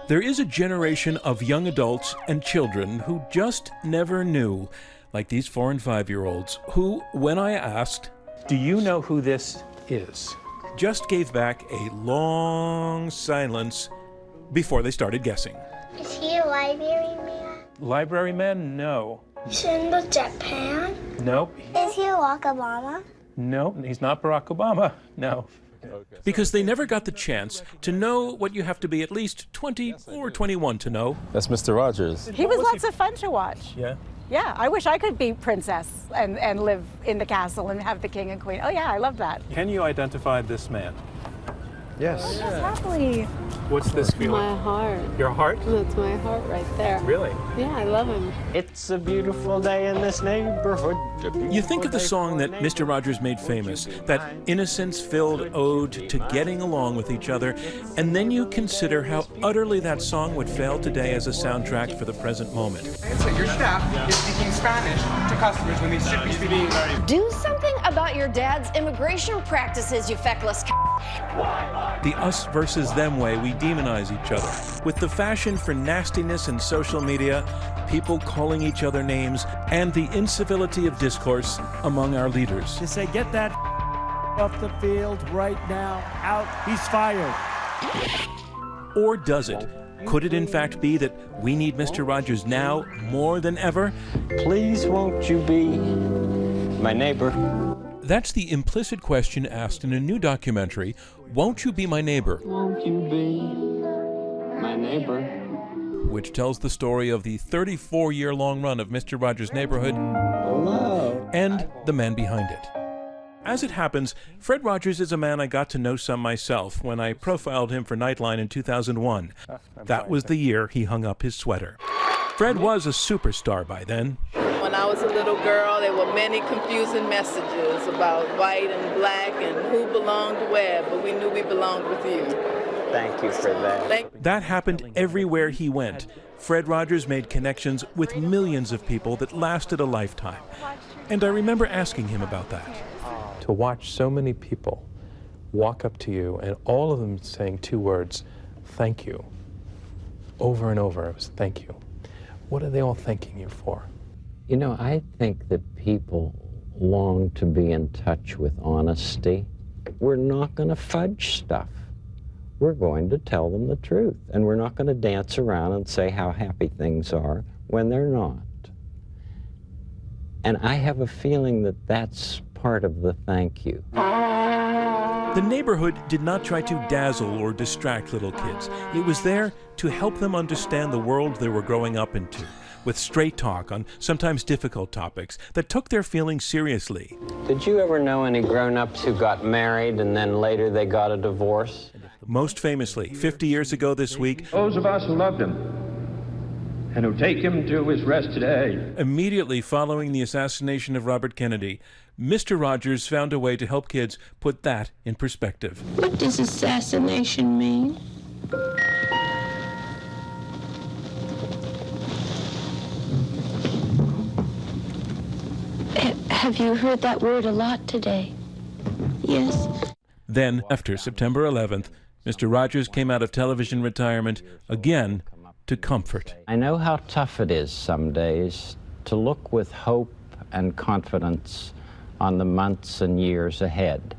There is a generation of young adults and children who just never knew, like these 4- and 5-year-olds, who, when I asked, "Do you know who this is?" just gave back a long silence before they started guessing. Is he a library man? Library man? No. He's in the Japan? Nope. Is he Barack Obama? No, he's not Barack Obama. No. Because they never got the chance to know what you have to be at least 20 or 21 to know. That's Mr. Rogers. He was lots of fun to watch. Yeah? Yeah, I wish I could be princess and live in the castle and have the king and queen. Oh yeah, I love that. Can you identify this man? Yes. Exactly. What's this feeling? My heart. Your heart? That's my heart right there. Really? Yeah, I love him. It's a beautiful day in this neighborhood. You think of the song that Mr. Rogers made famous, that innocence-filled ode to getting along with each other, and then you consider how utterly that song would fail today as a soundtrack for the present moment. So your staff is speaking Spanish to customers when they should be speaking. Do something about your dad's immigration practices, you feckless The us versus them way we demonize each other. With the fashion for nastiness in social media, people calling each other names, and the incivility of discourse among our leaders. To say, get that off the field right now, out, he's fired. Or does it? Could it in fact be that we need Mr. Rogers now more than ever? Please won't you be my neighbor? That's the implicit question asked in a new documentary, Won't You Be My Neighbor? Won't you be my neighbor? Which tells the story of the 34-year-long run of Mr. Rogers' Neighborhood Hello. and the man behind it. As it happens, Fred Rogers is a man I got to know some myself when I profiled him for Nightline in 2001. That was the year he hung up his sweater. Fred was a superstar by then. When I was a little girl, there were many confusing messages about white and black and who belonged where, but we knew we belonged with you. Thank you for that. That happened everywhere he went. Fred Rogers made connections with millions of people that lasted a lifetime. And I remember asking him about that. To watch so many people walk up to you and all of them saying 2 words, thank you, over and over, it was thank you. What are they all thanking you for? You know, I think that people long to be in touch with honesty. We're not going to fudge stuff. We're going to tell them the truth, and we're not going to dance around and say how happy things are when they're not. And I have a feeling that that's part of the thank you. The neighborhood did not try to dazzle or distract little kids. It was there to help them understand the world they were growing up into, with straight talk on sometimes difficult topics that took their feelings seriously. Did you ever know any grown-ups who got married and then later they got a divorce? Most famously, 50 years ago this week, those of us who loved him and who take him to his rest today. Immediately following the assassination of Robert Kennedy, Mr. Rogers found a way to help kids put that in perspective. What does assassination mean? Have you heard that word a lot today? Yes. Then, after September 11th, Mr. Rogers came out of television retirement again to comfort. I know how tough it is some days to look with hope and confidence on the months and years ahead.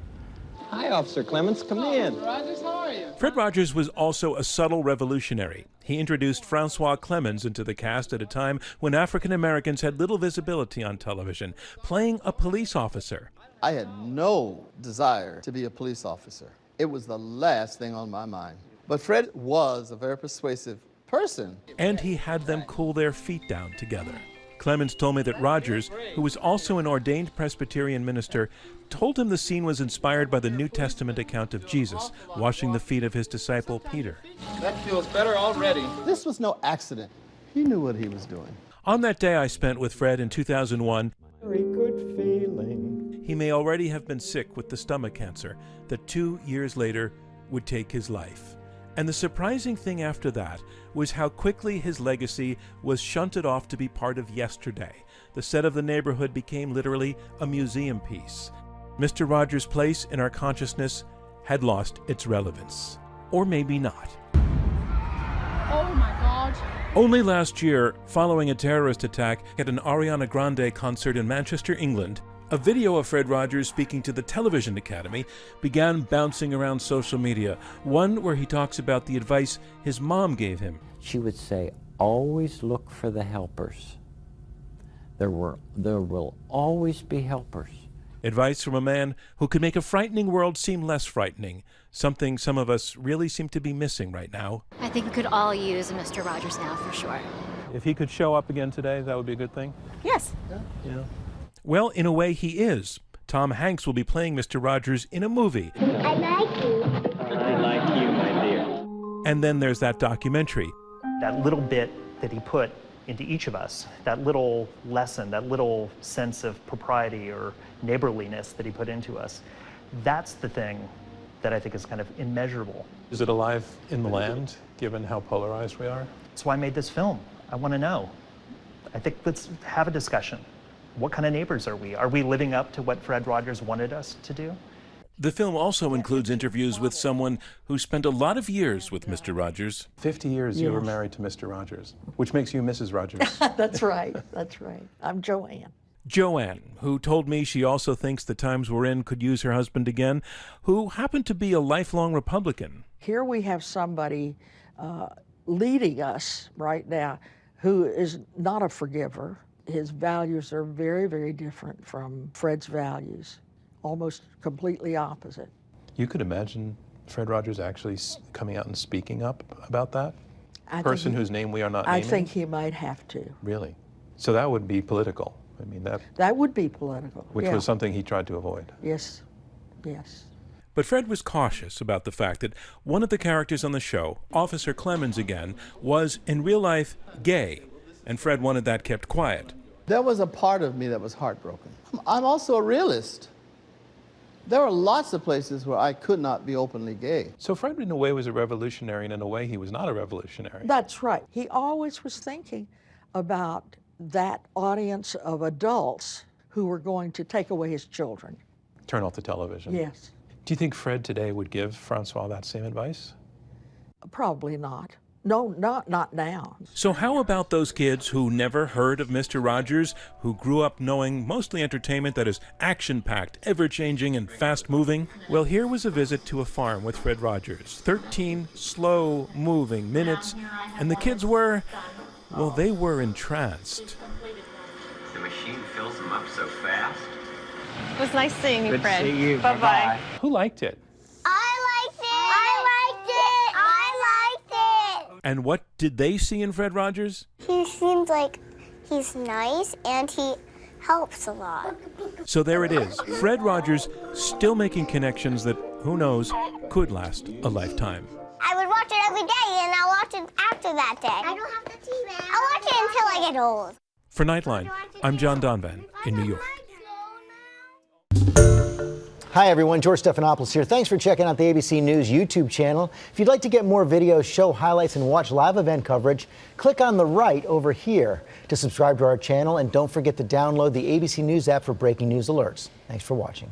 Hi, Officer Clements. Come in. Rogers, how are you? Fred Rogers was also a subtle revolutionary. He introduced Francois Clemens into the cast at a time when African Americans had little visibility on television, playing a police officer. I had no desire to be a police officer. It was the last thing on my mind. But Fred was a very persuasive person. And he had them cool their feet down together. Clemens told me that Rogers, who was also an ordained Presbyterian minister, told him the scene was inspired by the New Testament account of Jesus washing the feet of his disciple Peter. That feels better already. This was no accident. He knew what he was doing. On that day I spent with Fred in 2001, Very good feeling. he may already have been sick with the stomach cancer that 2 years later would take his life. And the surprising thing after that was how quickly his legacy was shunted off to be part of yesterday. The set of the neighborhood became literally a museum piece. Mr. Rogers' place in our consciousness had lost its relevance. or maybe not. Oh my God. Only last year, following a terrorist attack at an Ariana Grande concert in Manchester, England, a video of Fred Rogers speaking to the Television Academy began bouncing around social media, one where he talks about the advice his mom gave him. She would say, always look for the helpers. There will always be helpers. Advice from a man who could make a frightening world seem less frightening, something some of us really seem to be missing right now. I think we could all use a Mr. Rogers now, for sure. If he could show up again today, that would be a good thing? Yes. Yeah. Well, in a way, he is. Tom Hanks will be playing Mr. Rogers in a movie. I like you. I like you, my dear. And then there's that documentary. That little bit that he put into each of us, that little lesson, that little sense of propriety or neighborliness that he put into us, that's the thing that I think is kind of immeasurable. Is it alive in the land, given how polarized we are? That's why I made this film. I want to know. I think let's have a discussion. What kind of neighbors are we? Are we living up to what Fred Rogers wanted us to do? The film also includes interviews with someone who spent a lot of years with Mr. Rogers. 50 years you were married to Mr. Rogers, which makes you Mrs. Rogers. That's right, that's right. I'm Joanne. Joanne, who told me she also thinks the times we're in could use her husband again, who happened to be a lifelong Republican. Here we have somebody leading us right now who is not a forgiver. His values are very, very different from Fred's values, almost completely opposite. You could imagine Fred Rogers actually coming out and speaking up about that? Person whose name we are not naming? I think he might have to. Really? So that would be political. I mean, that would be political. Which was something he tried to avoid. Yes, yes. But Fred was cautious about the fact that one of the characters on the show, Officer Clemens again, was in real life gay, and Fred wanted that kept quiet. There was a part of me that was heartbroken. I'm also a realist. There were lots of places where I could not be openly gay. So Fred, in a way, was a revolutionary, and in a way, he was not a revolutionary. That's right. He always was thinking about that audience of adults who were going to take away his children. Turn off the television. Yes. Do you think Fred today would give Francois that same advice? Probably not. No, not now. So how about those kids who never heard of Mr. Rogers, who grew up knowing mostly entertainment that is action-packed, ever-changing, and fast-moving? Well, here was a visit to a farm with Fred Rogers. 13 slow-moving minutes, and the kids were, well, they were entranced. The machine fills them up so fast. It was nice seeing you, Fred. Good to see you. Bye-bye. Who liked it? And what did they see in Fred Rogers? He seems like he's nice and he helps a lot. So there it is, Fred Rogers still making connections that, who knows, could last a lifetime. I would watch it every day and I'll watch it after that day. I don't have the TV. I'll watch it until I get old. For Nightline, I'm John Donvan in New York. Hi everyone, George Stephanopoulos here. Thanks for checking out the ABC News YouTube channel. If you'd like to get more videos, show highlights, and watch live event coverage, click on the right over here to subscribe to our channel, and don't forget to download the ABC News app for breaking news alerts. Thanks for watching.